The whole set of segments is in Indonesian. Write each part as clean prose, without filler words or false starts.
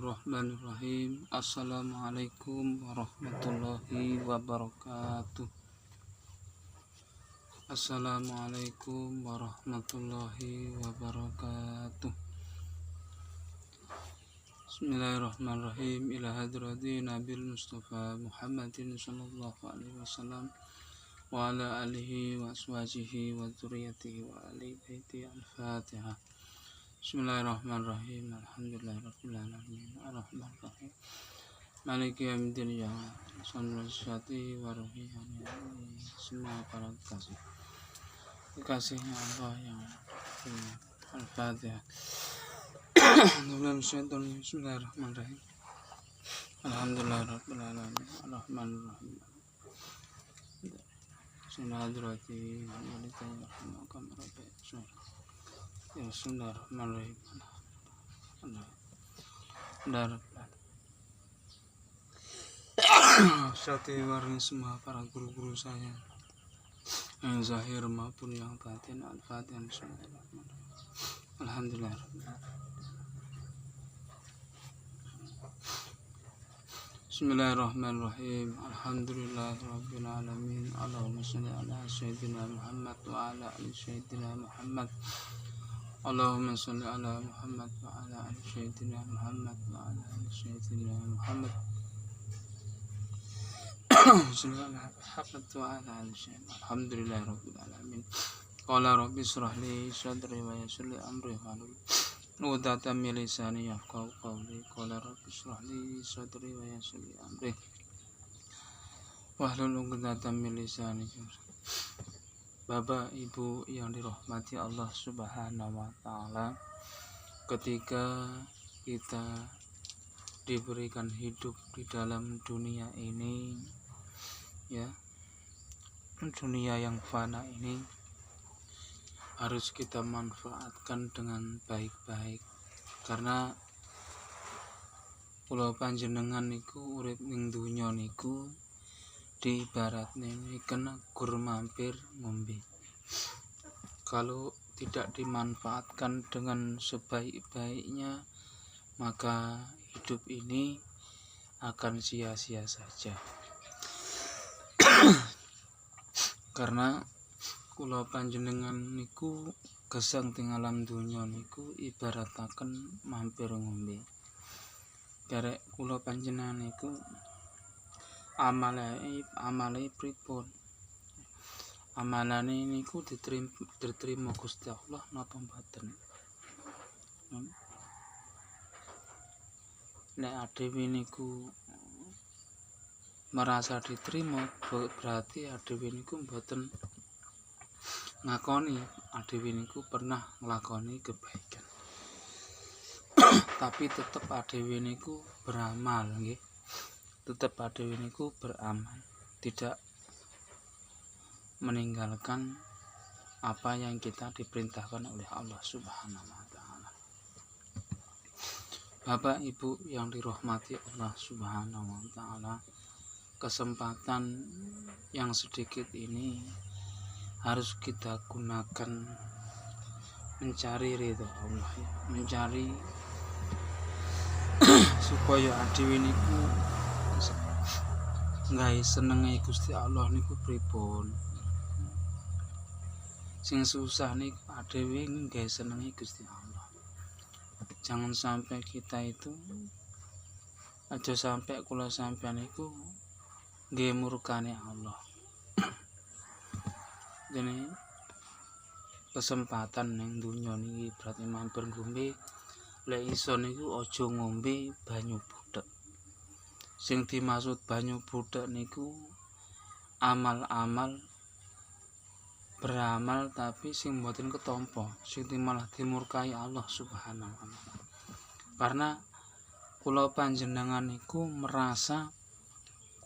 Bismillahirrahmanirrahim. Assalamualaikum warahmatullahi wabarakatuh. Assalamualaikum warahmatullahi wabarakatuh. Bismillahirrahmanirrahim. Ila hadrati Nabil Mustafa Muhammadin sallallahu alaihi wasallam wa ala alihi wa aswajihi wa dzurriyyatihi wa ali baiti al-Fatihah. Bismillahirrahmanirrahim. Alhamdulillahirabbil alamin. Arrahmanirrahim. Maliki yaumiddin ya Sallallahu wa ruhiyani. Semua para kekasihnya Allah yang Al-Fatihah. Bismillahirrahmanirrahim. Alhamdulillahirabbil alamin. Arrahmanirrahim. Sunnadrati walidayya rahmakum rabbi. Ya Bismillahirrahmanirrahim. Syati waring semua para guru-guru saya yang zahir maupun yang batin. Al-Fatihah. Bismillahirrahmanirrahim. Alhamdulillah. Bismillahirrahmanirrahim. Alhamdulillahirabbil alamin. Allahumma shalli ala sayyidina Muhammad wa ala ali sayyidina Muhammad. Allahumma shalli ala Muhammad wa ala ali sayyidina Muhammad wa ala ali sayyidina Muhammad. Alhamdulillahirabbil alamin. Qala rabbi shrah li sadri wa yassir li amri wahlul 'uqdatam min lisani yafqahu qawli. Qala rabbi shrah li sadri wa yassir li amri wahlul 'uqdatam min lisani. Bapak Ibu yang dirahmati Allah Subhanahu wa taala, ketika kita diberikan hidup di dalam dunia ini, ya, dunia yang fana ini harus kita manfaatkan dengan baik-baik, karena kula panjenengan niku urip ning donya niku diibaratne kena gur mampir ngombe. Kalau tidak dimanfaatkan dengan sebaik-baiknya, maka hidup ini akan sia-sia saja. Karena kula panjenengan niku gesang teng alam donya niku ibarataken mampir ngombe. Karek kula panjenengan niku amale pripun? Amalane niku diterima Gusti Allah napa mboten? Nek adewe niku merasa diterima, berarti adewe niku mboten ngakoni adewe niku pernah nglakoni kebaikan. Tapi tetep adewe niku beramal nggih. Tetap adewe niku beramal, tidak meninggalkan apa yang kita diperintahkan oleh Allah Subhanahu wa taala. Bapak Ibu yang dirahmati Allah Subhanahu wa taala, kesempatan yang sedikit ini harus kita gunakan mencari ridha Allah, ya. Mencari supaya adewe niku nggak senenge Gusti Allah niku pripun. Sing susah niku adewe nggak senenge Gusti Allah. Jangan sampai kita itu, aja sampai kula sampean niku nggih murkane Allah. Jadi kesempatan ning dunya niki berarti mampir ngombe, lek iso niku aja ngombe banyu budhek. Sing dimaksud banyu budhek niku amal-amal beramal tapi sing mboten ketampa, sing malah dimurkai Allah Subhanahu wa taala. Karena kula panjenengan niku merasa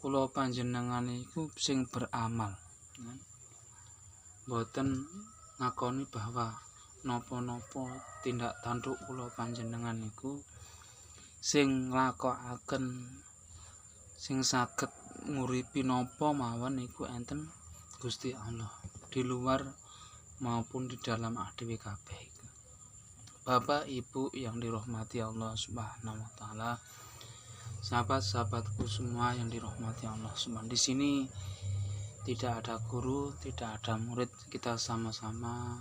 kula panjenengan niku sing beramal, ya. Mboten ngakoni bahwa napa-napa tindak tanduk kula panjenengan niku sing nglakokaken sing saged nguripi napa mawon niku enten Gusti Allah, di luar maupun di dalam adewe kabeh. Bapak Ibu yang dirahmati Allah Subhanahu wa taala, sahabat-sahabatku semua yang dirahmati Allah Subhanahu. Di sini tidak ada guru, tidak ada murid, kita sama-sama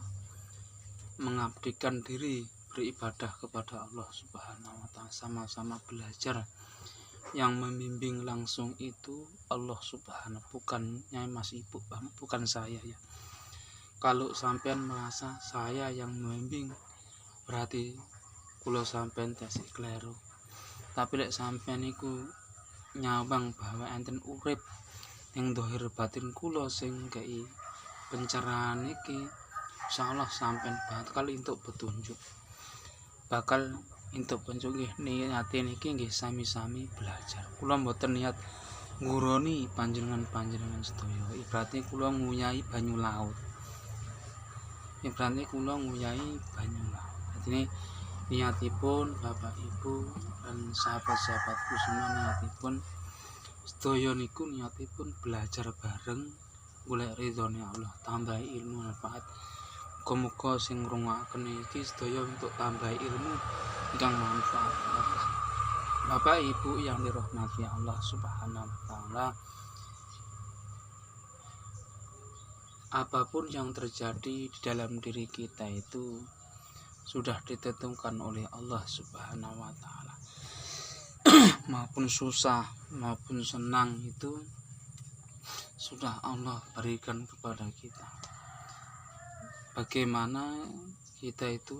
mengabdikan diri beribadah kepada Allah Subhanahu wa taala, sama-sama belajar. Yang membimbing langsung itu Allah Subhanahu, bukannya Mas Ibu, bukan saya ya. Kalau sampean merasa saya yang membimbing, berarti kula sampean tasih kleru. Tapi lek sampean iku nyawang bahwa enten urip ning dhahir batin kula sing kei pencerahan iki, insyaallah sampean bakal entuk petunjuk. Bakal entuk petunjuk nggih, niate niki nggih sami-sami belajar. Kula mboten niat nguroni panjenengan sedaya. Ibaratnya kula nguyahi banyu laut. Ibaratnya kula nguyahi banyu laut. Ini niatipun Bapak Ibu dan sahabat-sahabatku semua, niatipun sedaya niku niatipun belajar bareng golek ridhone Allah, tambah ilmu manfaat. Muga-muga sing ngrungokaken iki sedaya untuk tambah ilmu ingkang manfaat. Bapak Ibu yang dirahmati Allah Subhanahu wa taala, apapun yang terjadi di dalam diri kita itu sudah ditentukan oleh Allah Subhanahu wa taala. Maupun susah maupun senang itu sudah Allah berikan kepada kita. Bagaimana kita itu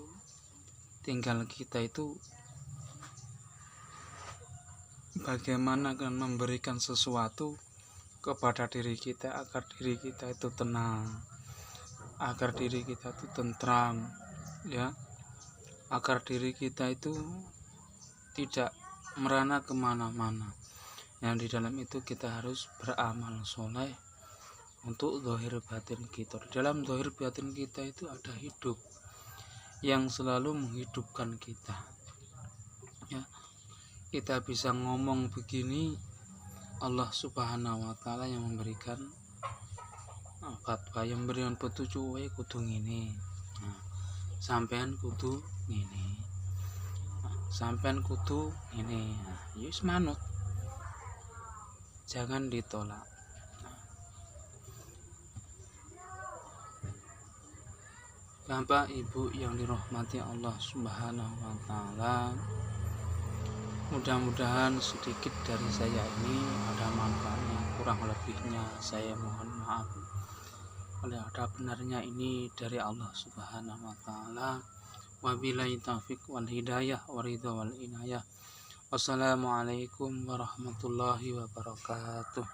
bagaimana akan memberikan sesuatu kepada diri kita agar diri kita itu tenang, agar diri kita itu tentram, ya. Agar diri kita itu tidak merana kemana-mana. Yang di dalam itu kita harus beramal soleh untuk zahir batin kita. Di dalam zahir batin kita itu ada hidup yang selalu menghidupkan kita, ya. Kita bisa ngomong begini, Allah Subhanahu wa taala yang memberikan fatwa, yang memberikan petunjuk, kudu ngene. Sampean kudu ngene, sampean kudu ngene, ya wis manut, jangan ditolak. Bapak Ibu yang dirahmati Allah Subhanahu wa taala, mudah-mudahan sedikit dari saya ini ada manfaatnya, kurang lebihnya saya mohon maaf. Oleh ada benarnya ini dari Allah Subhanahu wa taala. Wabillahi taufiq wal hidayah waridha wal inayah. Wassalamualaikum warahmatullahi wabarakatuh.